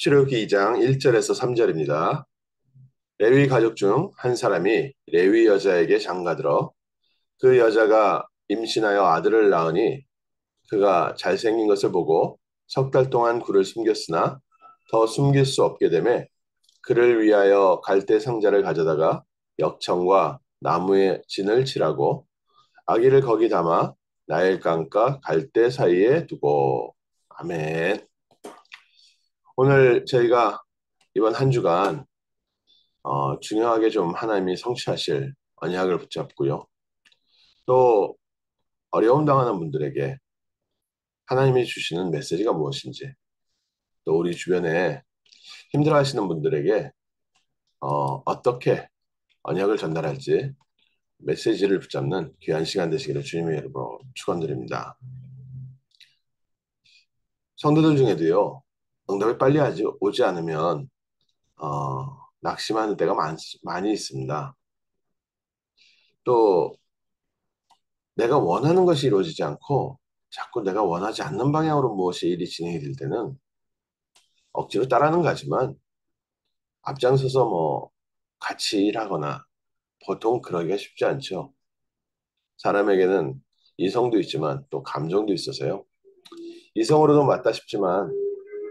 출애굽기 2장 1절에서 3절입니다. 레위 가족 중 한 사람이 레위 여자에게 장가들어 그 여자가 임신하여 아들을 낳으니 그가 잘생긴 것을 보고 석 달 동안 그를 숨겼으나 더 숨길 수 없게 되매 그를 위하여 갈대 상자를 가져다가 역청과 나무의 진을 칠하고 아기를 거기 담아 나일강과 갈대 사이에 두고. 아멘. 오늘 저희가 이번 한 주간 중요하게 좀 하나님이 성취하실 언약을 붙잡고요. 또 어려움 당하는 분들에게 하나님이 주시는 메시지가 무엇인지, 또 우리 주변에 힘들어하시는 분들에게 어떻게 언약을 전달할지 메시지를 붙잡는 귀한 시간 되시기를 주님의 이름으로 축원드립니다. 성도들 중에도요, 응답이 빨리 오지 않으면 낙심하는 때가 많이 있습니다. 또 내가 원하는 것이 이루어지지 않고 자꾸 내가 원하지 않는 방향으로 무엇이 일이 진행이 될 때는 억지로 따라는 가지만 앞장서서 같이 일하거나 보통 그러기가 쉽지 않죠. 사람에게는 이성도 있지만 또 감정도 있어서요. 이성으로도 맞다 싶지만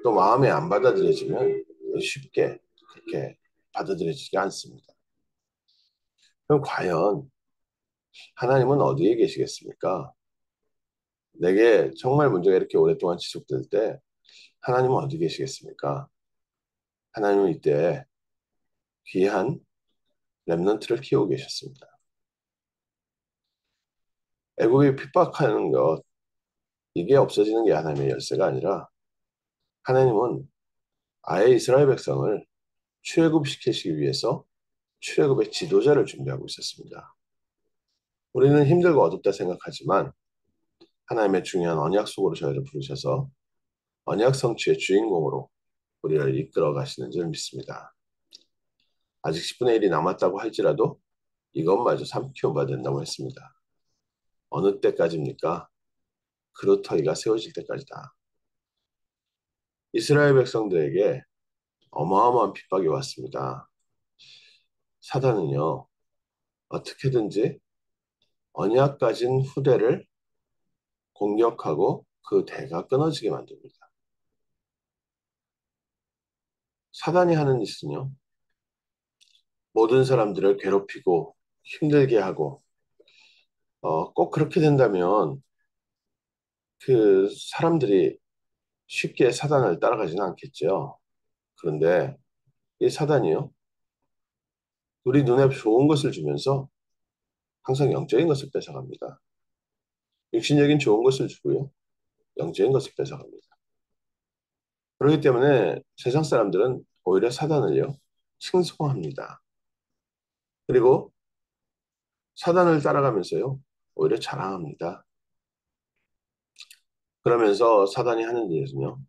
또 마음에 안 받아들여지면 쉽게 그렇게 받아들여지지 않습니다. 그럼 과연 하나님은 어디에 계시겠습니까? 내게 정말 문제가 이렇게 오랫동안 지속될 때 하나님은 어디 계시겠습니까? 하나님은 이때 귀한 렘넌트를 키우고 계셨습니다. 애국이 핍박하는 것, 이게 없어지는 게 하나님의 열쇠가 아니라 하나님은 아예 이스라엘 백성을 출애굽시키시기 위해서 출애굽의 지도자를 준비하고 있었습니다. 우리는 힘들고 어둡다 생각하지만 하나님의 중요한 언약 속으로 저희를 부르셔서 언약 성취의 주인공으로 우리를 이끌어 가시는 줄 믿습니다. 아직 10분의 1이 남았다고 할지라도 이것마저 삼키면 봐 된다고 했습니다. 어느 때까지입니까? 그루터기가 세워질 때까지다. 이스라엘 백성들에게 어마어마한 핍박이 왔습니다. 사단은요, 어떻게든지 언약 가진 후대를 공격하고 그 대가 끊어지게 만듭니다. 사단이 하는 짓은요, 모든 사람들을 괴롭히고 힘들게 하고, 꼭 그렇게 된다면 그 사람들이 쉽게 사단을 따라가지는 않겠죠. 그런데 이 사단이요, 우리 눈에 좋은 것을 주면서 항상 영적인 것을 뺏어갑니다. 육신적인 좋은 것을 주고요, 영적인 것을 뺏어갑니다. 그렇기 때문에 세상 사람들은 오히려 사단을요, 칭송합니다. 그리고 사단을 따라가면서요, 오히려 자랑합니다. 그러면서 사단이 하는 일은요,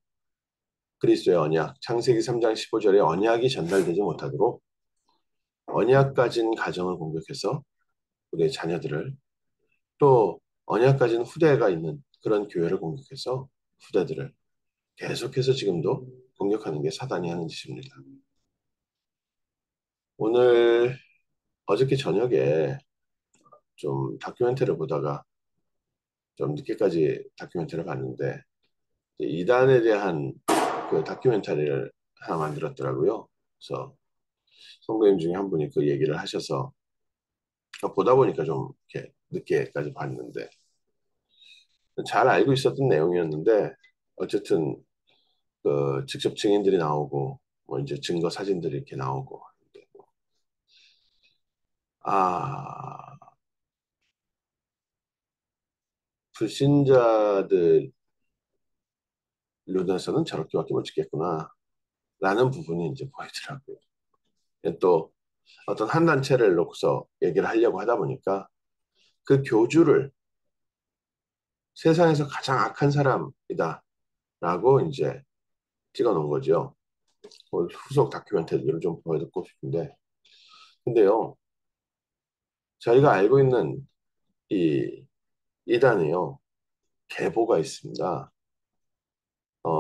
그리스도의 언약, 창세기 3장 15절에 언약이 전달되지 못하도록 언약 가진 가정을 공격해서 우리의 자녀들을, 또 언약 가진 후대가 있는 그런 교회를 공격해서 후대들을 계속해서 지금도 공격하는 게 사단이 하는 짓입니다. 오늘 어저께 저녁에 좀 다큐멘터리를 보다가 좀 늦게까지 다큐멘터리를 봤는데 이단에 대한 그 다큐멘터리를 하나 만들었더라고요. 그래서 선배님 중에 한 분이 그 얘기를 하셔서 보다 보니까 좀 이렇게 늦게까지 봤는데 잘 알고 있었던 내용이었는데 어쨌든 그 직접 증인들이 나오고 뭐 이제 증거 사진들이 이렇게 나오고 아 불신자들 눈에서는 저렇게밖에 못 찍겠구나 라는 부분이 이제 보이더라고요. 또 어떤 한 단체를 놓고서 얘기를 하려고 하다 보니까 그 교주를 세상에서 가장 악한 사람이다 라고 이제 찍어 놓은 거죠. 후속 다큐멘터리를 좀 보여드리고 싶은데 근데요 저희가 알고 있는 이 이단에요 계보가 있습니다.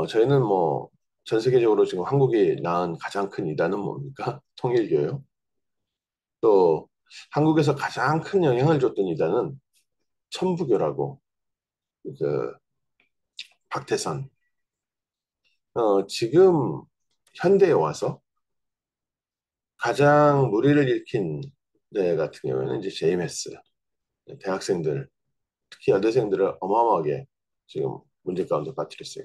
저희는 뭐 전 세계적으로 지금 한국이 낳은 가장 큰 이단은 뭡니까? 통일교요. 또 한국에서 가장 큰 영향을 줬던 이단은 천부교라고 그 박태선 지금 현대에 와서 가장 무리를 일으킨 데 같은 경우에는 이제 JMS 대학생들 특히 여대생들을 어마어마하게 지금 문제 가운데 빠뜨렸어요.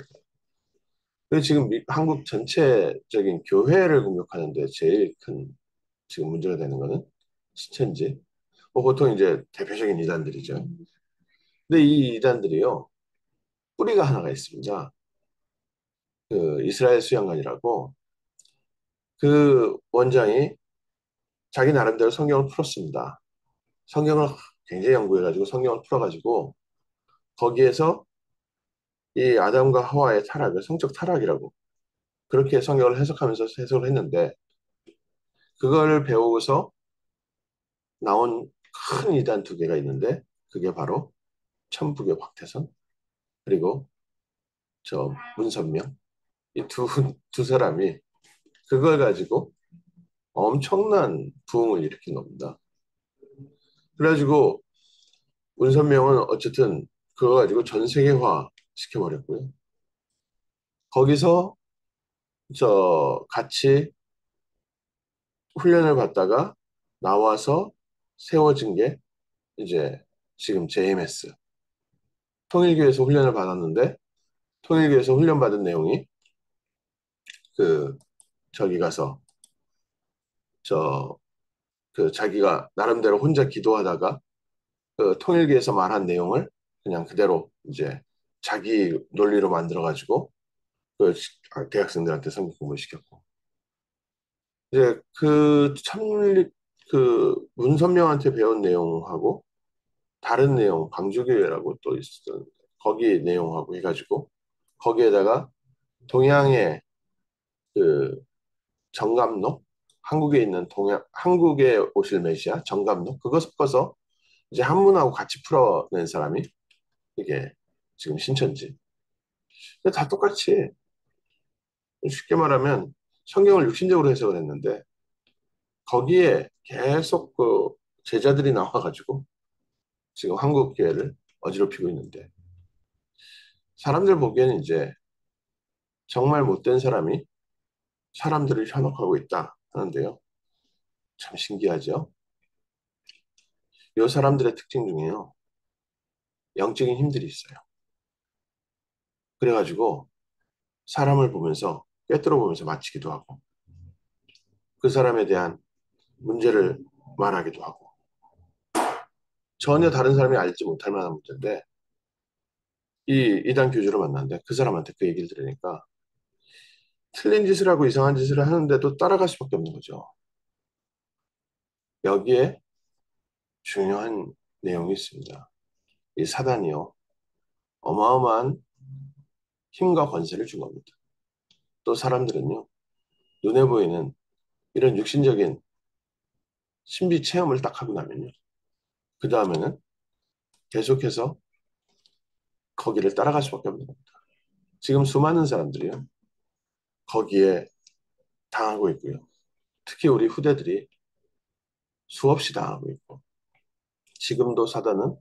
그리고 지금 한국 전체적인 교회를 공격하는데 제일 큰 지금 문제가 되는 거는 신천지. 뭐 보통 이제 대표적인 이단들이죠. 근데 이 이단들이요 뿌리가 하나가 있습니다. 그 이스라엘 수양관이라고 그 원장이 자기 나름대로 성경을 풀었습니다. 성경을 굉장히 연구해가지고 성경을 풀어가지고 거기에서 이 아담과 하와의 타락을 성적 타락이라고 그렇게 성경을 해석하면서 해석을 했는데 그걸 배우고서 나온 큰 이단 두 개가 있는데 그게 바로 천부교 박태선 그리고 저 문선명 이 두 사람이 그걸 가지고 엄청난 부흥을 일으킨 겁니다. 그래가지고 문선명은 어쨌든 그거 가지고 전 세계화 시켜버렸고요. 거기서 저 같이 훈련을 받다가 나와서 세워진 게 이제 지금 JMS 통일교에서 훈련을 받았는데 통일교에서 훈련받은 내용이 그 저기 가서 저 그 자기가 나름대로 혼자 기도하다가 그 통일교에서 말한 내용을 그냥 그대로 이제 자기 논리로 만들어 가지고 그 대학생들한테 성경 공부를 시켰고 이제 그 참리 그 문선명한테 배운 내용하고 다른 내용 광주교회라고 또 있었던 거기 내용하고 해가지고 거기에다가 동양의 그 정감록 한국에 있는 동양 한국에 오실 메시아 정감록 그거 섞어서 이제 한문하고 같이 풀어낸 사람이 이게 지금 신천지. 근데 다 똑같이 쉽게 말하면 성경을 육신적으로 해석을 했는데 거기에 계속 그 제자들이 나와가지고 지금 한국 교회를 어지럽히고 있는데 사람들 보기에는 이제 정말 못된 사람이 사람들을 현혹하고 있다 하는데요. 참 신기하죠. 이 사람들의 특징 중에요. 영적인 힘들이 있어요. 그래가지고 사람을 보면서 꿰뚫어 보면서 맞히기도 하고 그 사람에 대한 문제를 말하기도 하고 전혀 다른 사람이 알지 못할 만한 문제인데 이 이단 교주를 만났는데 그 사람한테 그 얘기를 들으니까 틀린 짓을 하고 이상한 짓을 하는데도 따라갈 수밖에 없는 거죠. 여기에 중요한 내용이 있습니다. 이 사단이요. 어마어마한 힘과 권세를 준 겁니다. 또 사람들은요. 눈에 보이는 이런 육신적인 신비 체험을 딱 하고 나면요. 그 다음에는 계속해서 거기를 따라갈 수밖에 없는 겁니다. 지금 수많은 사람들이요. 거기에 당하고 있고요. 특히 우리 후대들이 수없이 당하고 있고 지금도 사단은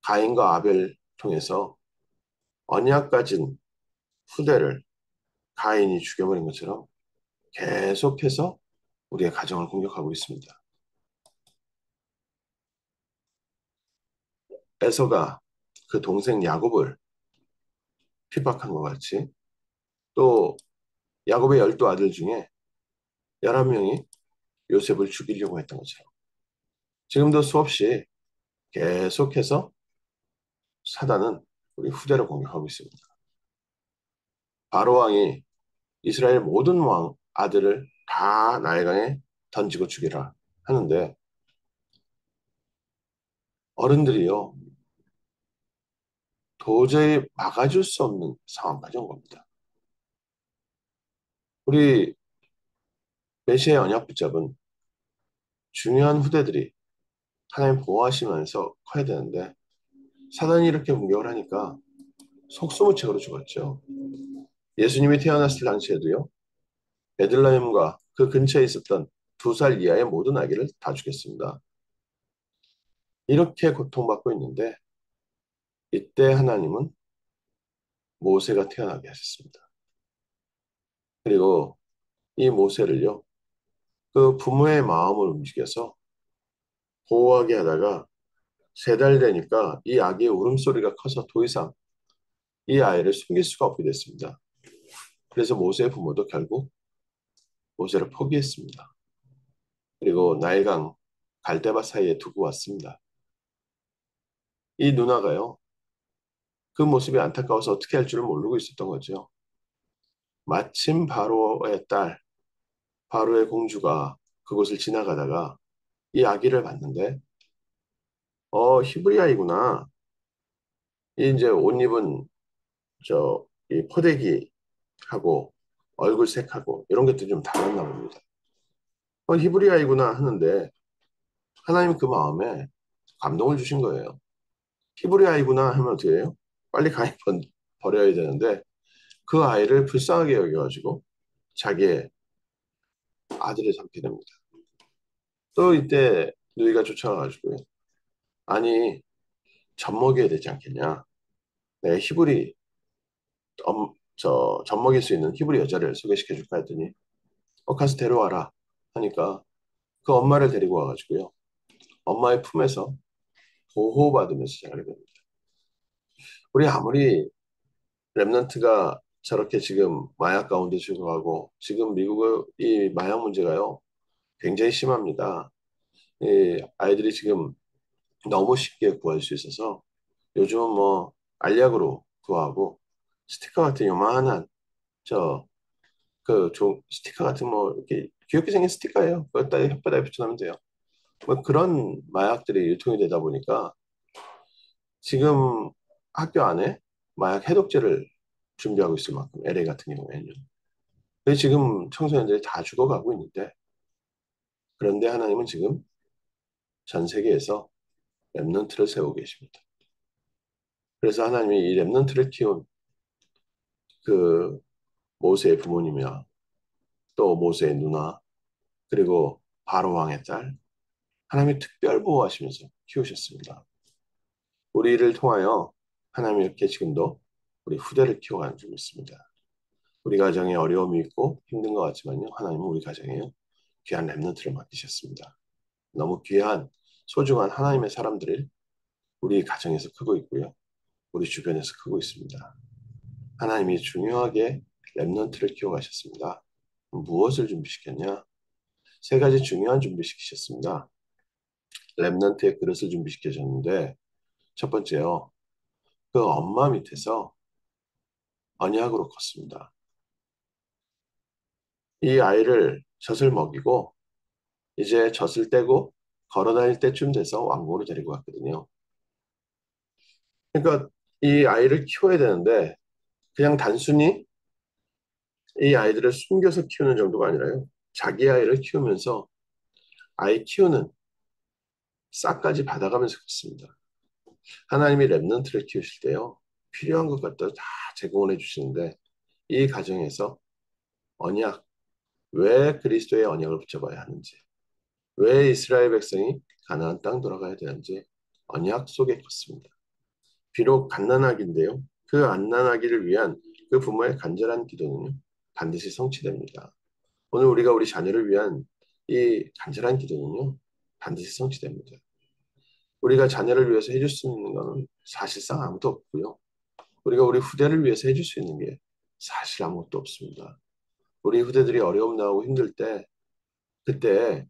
가인과 아벨 통해서 언약 가진 후대를 가인이 죽여버린 것처럼 계속해서 우리의 가정을 공격하고 있습니다. 에서가 그 동생 야곱을 핍박한 것 같이 또 야곱의 12아들 중에 11명이 요셉을 죽이려고 했던 것처럼 지금도 수없이 계속해서 사단은 우리 후대를 공격하고 있습니다. 바로 왕이 이스라엘 모든 왕 아들을 다 나일강에 던지고 죽이라 하는데 어른들이요 도저히 막아줄 수 없는 상황까지 온 겁니다. 우리 메시아의 언약 붙잡은 중요한 후대들이 하나님 보호하시면서 커야 되는데 사단이 이렇게 공격을 하니까 속수무책으로 죽었죠. 예수님이 태어났을 당시에도요. 베들레헴과 그 근처에 있었던 2살 이하의 모든 아기를 다 죽였습니다. 이렇게 고통받고 있는데 이때 하나님은 모세가 태어나게 하셨습니다. 그리고 이 모세를요. 그 부모의 마음을 움직여서 보호하게 하다가 3달 되니까 이 아기의 울음소리가 커서 더 이상 이 아이를 숨길 수가 없게 됐습니다. 그래서 모세의 부모도 결국 모세를 포기했습니다. 그리고 나일강 갈대밭 사이에 두고 왔습니다. 이 누나가요. 그 모습이 안타까워서 어떻게 할 줄을 모르고 있었던 거죠. 마침 바로의 딸, 바로의 공주가 그곳을 지나가다가 이 아기를 봤는데 히브리아이구나. 이 이제 옷 입은 이 포대기하고 얼굴 색하고 이런 것들이 좀 달랐나 봅니다. 히브리아이구나 하는데 하나님 그 마음에 감동을 주신 거예요. 히브리아이구나 하면 어떻게 해요? 빨리 버려야 되는데 그 아이를 불쌍하게 여겨가지고 자기의 아들을 삼게 됩니다. 또 이때 누이가 쫓아와가지고요. 아니 젖 먹여야 되지 않겠냐? 내 히브리 젖 먹일 수 있는 히브리 여자를 소개시켜 줄까 했더니 가서 데려와라 하니까 그 엄마를 데리고 와가지고요. 엄마의 품에서 보호받으면서 자라게 됩니다. 우리 아무리 랩넌트가 저렇게 지금 마약 가운데 죽어가고 지금 미국의 이 마약 문제가요 굉장히 심합니다. 이 아이들이 지금 너무 쉽게 구할 수 있어서 요즘은 뭐 알약으로 구하고 스티커 같은 요만한 저 스티커 같은 뭐 이렇게 귀엽게 생긴 스티커예요. 그것다 혓바닥에 붙여놓으면 돼요. 뭐 그런 마약들이 유통이 되다 보니까 지금 학교 안에 마약 해독제를 준비하고 있을 만큼 LA 같은 경우에는요. 근데 지금 청소년들이 다 죽어가고 있는데 그런데 하나님은 지금 전 세계에서 랩넌트를 세우고 계십니다. 그래서 하나님이 이 랩넌트를 키운 그 모세의 부모님이나 또 모세의 누나 그리고 바로 왕의 딸 하나님이 특별 보호하시면서 키우셨습니다. 우리를 통하여 하나님이 이렇게 지금도 우리 후대를 키워가는 중 있습니다. 우리 가정에 어려움이 있고 힘든 것 같지만요. 하나님은 우리 가정에 귀한 랩넌트를 맡기셨습니다. 너무 귀한 소중한 하나님의 사람들을 우리 가정에서 크고 있고요. 우리 주변에서 크고 있습니다. 하나님이 중요하게 랩넌트를 키워가셨습니다. 무엇을 준비시켰냐? 3가지 중요한 준비시키셨습니다. 랩넌트의 그릇을 준비시켜줬는데 첫 번째요. 그 엄마 밑에서 언약으로 컸습니다. 이 아이를 젖을 먹이고 이제 젖을 떼고 걸어다닐 때쯤 돼서 왕궁으로 데리고 갔거든요. 그러니까 이 아이를 키워야 되는데 그냥 단순히 이 아이들을 숨겨서 키우는 정도가 아니라요. 자기 아이를 키우면서 아이 키우는 싹까지 받아가면서 컸습니다. 하나님이 랩넌트를 키우실 때요. 필요한 것 갖다 다 제공을 해주시는데 이 가정에서 언약, 왜 그리스도의 언약을 붙잡아야 하는지, 왜 이스라엘 백성이 가나안 땅 돌아가야 되는지 언약 속에 컸습니다. 비록 갓난아기인데요. 그 갓난아기를 위한 그 부모의 간절한 기도는요. 반드시 성취됩니다. 오늘 우리가 우리 자녀를 위한 이 간절한 기도는요. 반드시 성취됩니다. 우리가 자녀를 위해서 해줄 수 있는 것은 사실상 아무도 없고요. 우리가 우리 후대를 위해서 해줄 수 있는 게 사실 아무것도 없습니다. 우리 후대들이 어려움 나오고 힘들 때 그때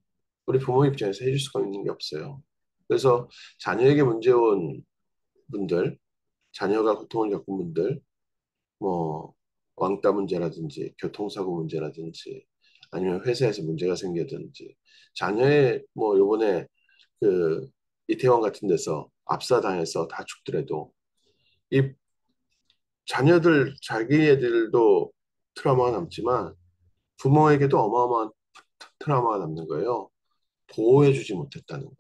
우리 부모 입장에서 해줄 수가 있는 게 없어요. 그래서 자녀에게 문제 온 분들, 자녀가 고통을 겪은 분들, 뭐 왕따 문제라든지 교통사고 문제라든지 아니면 회사에서 문제가 생기든지 자녀의 뭐 요번에 그 이태원 같은 데서 압사당해서 다 죽더라도 이 자녀들 자기 애들도 트라우마가 남지만 부모에게도 어마어마한 트라우마가 남는 거예요. 보호해주지 못했다는 거.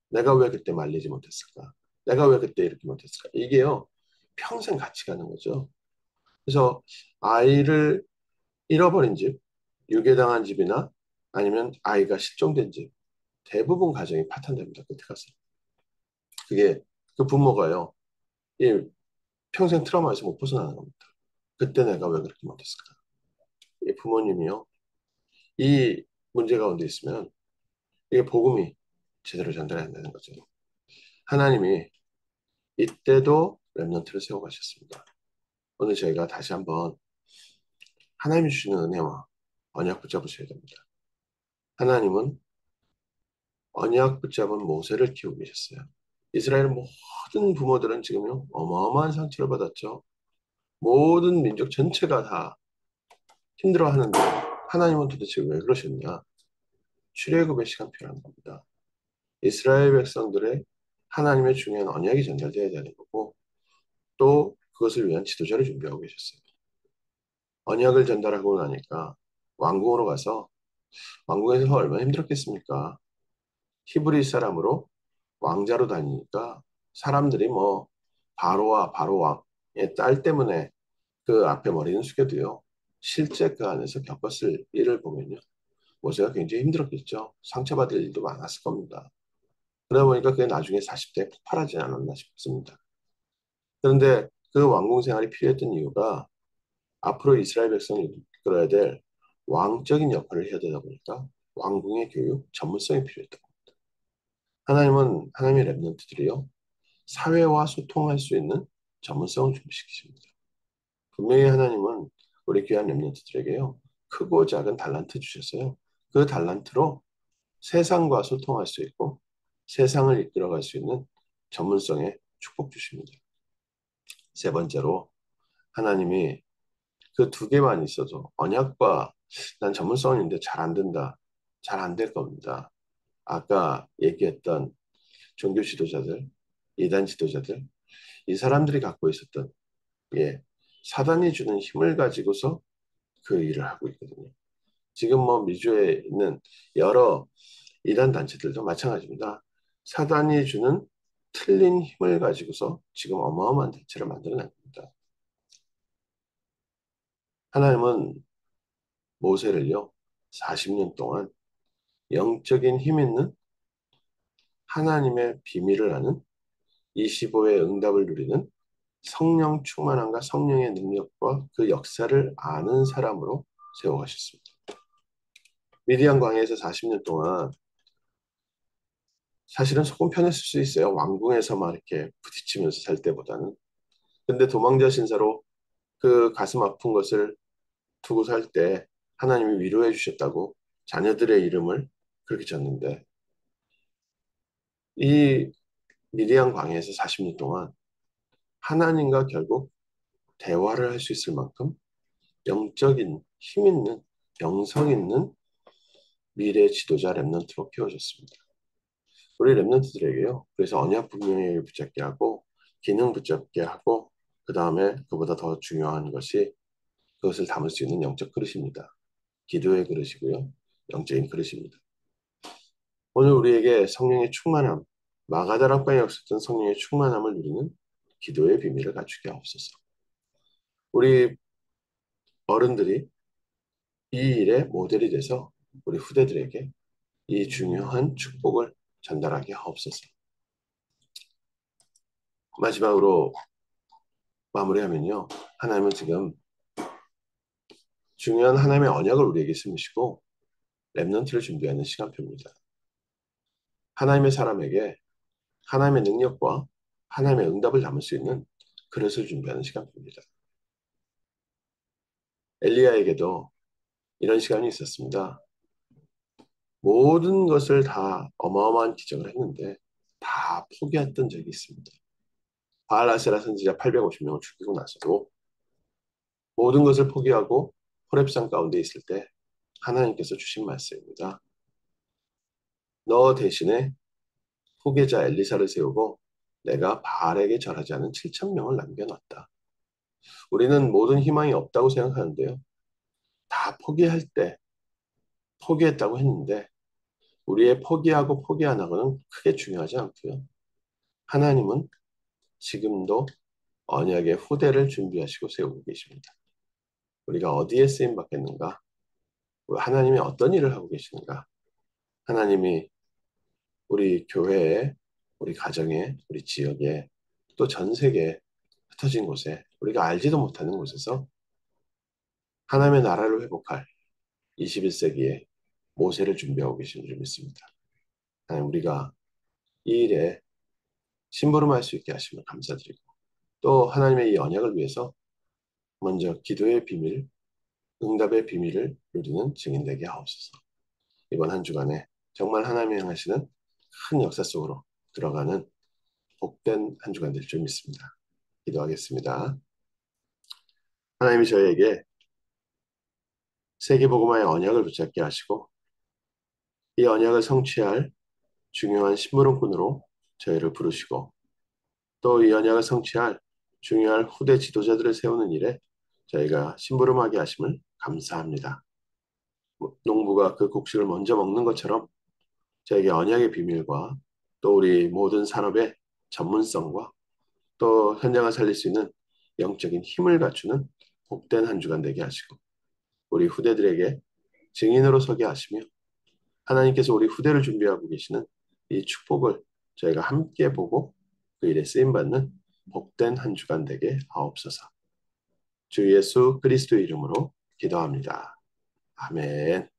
내가 왜 그때 말리지 못했을까? 내가 왜 그때 이렇게 못했을까? 이게요 평생 같이 가는 거죠. 그래서 아이를 잃어버린 집, 유괴당한 집이나 아니면 아이가 실종된 집, 대부분 가정이 파탄됩니다. 끝에 가서. 그게 그 부모가요. 이 평생 트라우마에서 못 벗어나는 겁니다. 그때 내가 왜 그렇게 못했을까? 이 부모님이요. 이 문제 가운데 있으면 이게 복음이 제대로 전달이 안 되는 거죠. 하나님이 이때도 렘넌트를 세워가셨습니다. 오늘 저희가 다시 한번 하나님이 주시는 은혜와 언약 붙잡으셔야 됩니다. 하나님은 언약 붙잡은 모세를 키우고 계셨어요. 이스라엘 모든 부모들은 지금요 어마어마한 상처를 받았죠. 모든 민족 전체가 다 힘들어하는데 하나님은 도대체 왜 그러셨냐? 출애굽의 시간표라는 겁니다. 이스라엘 백성들의 하나님의 중요한 언약이 전달되어야 되는 거고 또 그것을 위한 지도자를 준비하고 계셨어요. 언약을 전달하고 나니까 왕궁으로 가서 왕궁에서 얼마나 힘들었겠습니까? 히브리 사람으로 왕자로 다니니까 사람들이 뭐 바로와 바로 왕의 딸 때문에 그 앞에 머리는 숙여도요. 실제 그 안에서 겪었을 일을 보면요. 모세가 굉장히 힘들었겠죠. 상처받을 일도 많았을 겁니다. 그러다 보니까 그게 나중에 40대에 폭발하지 않았나 싶습니다. 그런데 그 왕궁 생활이 필요했던 이유가 앞으로 이스라엘 백성이 이끌어야 될 왕적인 역할을 해야 되다 보니까 왕궁의 교육, 전문성이 필요했던 겁니다. 하나님은 하나님의 렘넌트들이요. 사회와 소통할 수 있는 전문성을 준비시키십니다. 분명히 하나님은 우리 귀한 렘넌트들에게요. 크고 작은 달란트 주셨어요. 그 달란트로 세상과 소통할 수 있고 세상을 이끌어갈 수 있는 전문성에 축복 주십니다. 세 번째로 하나님이 그 두 개만 있어도 언약과 난 전문성인데 잘 안 된다. 잘 안 될 겁니다. 아까 얘기했던 종교 지도자들, 이단 지도자들, 이 사람들이 갖고 있었던 예, 사단이 주는 힘을 가지고서 그 일을 하고 있거든요. 지금 뭐 미주에 있는 여러 이단 단체들도 마찬가지입니다. 사단이 주는 틀린 힘을 가지고서 지금 어마어마한 단체를 만들어낸 겁니다. 하나님은 모세를요, 40년 동안 영적인 힘 있는 하나님의 비밀을 아는 25의 응답을 누리는 성령 충만함과 성령의 능력과 그 역사를 아는 사람으로 세워가셨습니다. 미디안 광야에서 40년 동안 사실은 조금 편했을 수 있어요. 왕궁에서만 이렇게 부딪히면서 살 때보다는. 근데 도망자 신사로 그 가슴 아픈 것을 두고 살 때 하나님이 위로해 주셨다고 자녀들의 이름을 그렇게 졌는데 이 미디안 광야에서 40년 동안 하나님과 결국 대화를 할 수 있을 만큼 영적인 힘 있는 영성 있는 미래 지도자 렘넌트로 키워졌습니다. 우리 렘넌트들에게요. 그래서 언약 분명히 붙잡게 하고 기능 붙잡게 하고 그 다음에 그보다 더 중요한 것이 그것을 담을 수 있는 영적 그릇입니다. 기도의 그릇이고요. 영적인 그릇입니다. 오늘 우리에게 성령의 충만함, 마가다락방에 없었던 성령의 충만함을 누리는 기도의 비밀을 갖추게 하옵소서. 우리 어른들이 이 일의 모델이 돼서 우리 후대들에게 이 중요한 축복을 전달하게 하옵소서. 마지막으로 마무리하면요. 하나님은 지금 중요한 하나님의 언약을 우리에게 심으시고 렘넌트를 준비하는 시간표입니다. 하나님의 사람에게 하나님의 능력과 하나님의 응답을 담을 수 있는 그릇을 준비하는 시간표입니다. 엘리야에게도 이런 시간이 있었습니다. 모든 것을 다 어마어마한 기적을 했는데 다 포기했던 적이 있습니다. 바알아세라 선지자 850명을 죽이고 나서도 모든 것을 포기하고 호렙산 가운데 있을 때 하나님께서 주신 말씀입니다. 너 대신에 후계자 엘리사를 세우고 내가 바알에게 절하지 않은 7천 명을 남겨놨다. 우리는 모든 희망이 없다고 생각하는데요. 다 포기할 때 포기했다고 했는데 우리의 포기하고 포기 안 하고는 크게 중요하지 않고요. 하나님은 지금도 언약의 후대를 준비하시고 세우고 계십니다. 우리가 어디에 쓰임 받겠는가? 하나님이 어떤 일을 하고 계시는가? 하나님이 우리 교회에, 우리 가정에, 우리 지역에, 또 전 세계에 흩어진 곳에, 우리가 알지도 못하는 곳에서 하나님의 나라를 회복할 21세기에 모세를 준비하고 계신 줄 믿습니다. 하나님, 우리가 이 일에 심부름할 수 있게 하시면 감사드리고, 또 하나님의 이 언약을 위해서 먼저 기도의 비밀, 응답의 비밀을 누리는 증인 되게 하옵소서. 이번 한 주간에 정말 하나님이 행하시는 큰 역사 속으로 들어가는 복된 한 주간 될 줄 믿습니다. 기도하겠습니다. 하나님이 저희에게 세계복음화의 언약을 붙잡게 하시고 이 언약을 성취할 중요한 심부름꾼으로 저희를 부르시고 또 이 언약을 성취할 중요한 후대 지도자들을 세우는 일에 저희가 심부름하게 하심을 감사합니다. 농부가 그 곡식을 먼저 먹는 것처럼 저에게 언약의 비밀과 또 우리 모든 산업의 전문성과 또 현장을 살릴 수 있는 영적인 힘을 갖추는 복된 한 주간 되게 하시고 우리 후대들에게 증인으로 서게 하시며 하나님께서 우리 후대를 준비하고 계시는 이 축복을 저희가 함께 보고 그 일에 쓰임받는 복된 한 주간 되게 하옵소서. 주 예수 그리스도의 이름으로 기도합니다. 아멘.